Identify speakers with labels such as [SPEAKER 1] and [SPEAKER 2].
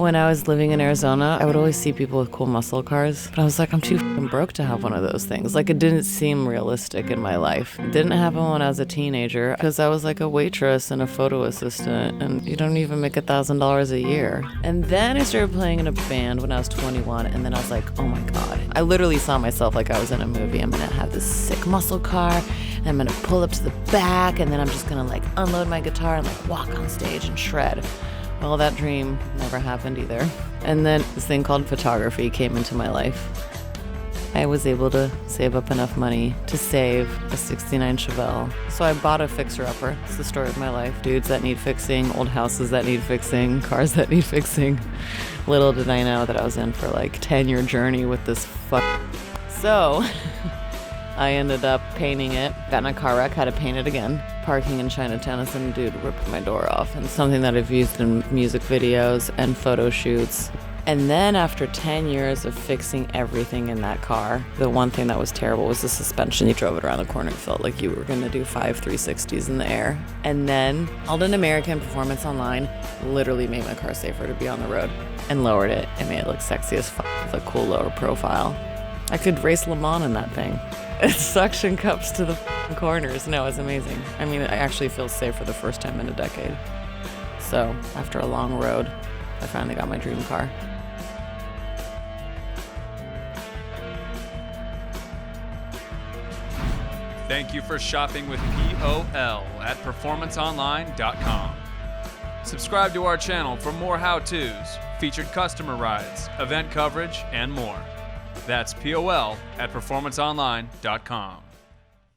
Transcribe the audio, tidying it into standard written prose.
[SPEAKER 1] When I was living in Arizona, I would always see people with cool muscle cars, but I was like, I'm too fucking broke to have one of those things. Like, it didn't seem realistic in my life. It didn't happen when I was a teenager, because I was like a waitress and a photo assistant, and you don't even make $1,000 a year. And then I started playing in a band when I was 21, and then I was like, oh my God. I literally saw myself like I was in a movie. I'm gonna have this sick muscle car, and I'm gonna pull up to the back, and then I'm just gonna like unload my guitar and like walk on stage and shred. Well, that dream never happened either. And then this thing called photography came into my life. I was able to save up enough money to save a '69 Chevelle. So I bought a fixer-upper. It's the story of my life. Dudes that need fixing, old houses that need fixing, cars that need fixing. Little did I know that I was in for like 10-year journey with this So I ended up painting it, got in a car wreck, had to paint it again. Parking in Chinatown, and some dude ripped my door off. And something that I've used in music videos and photo shoots. And then after 10 years of fixing everything in that car, the one thing that was terrible was the suspension. You drove it around the corner, it felt like you were gonna do 5 360s in the air. And then Aldan American Performance Online literally made my car safer to be on the road and lowered it and made it look sexy as fuck with a cool lower profile. I could race Le Mans in that thing. It suction cups to the corners. No, it's amazing. I mean, I actually feel safe for the first time in a decade. So after a long road, I finally got my dream car.
[SPEAKER 2] Thank you for shopping with POL at performanceonline.com. Subscribe to our channel for more how-tos, featured customer rides, event coverage, and more. That's POL at performanceonline.com.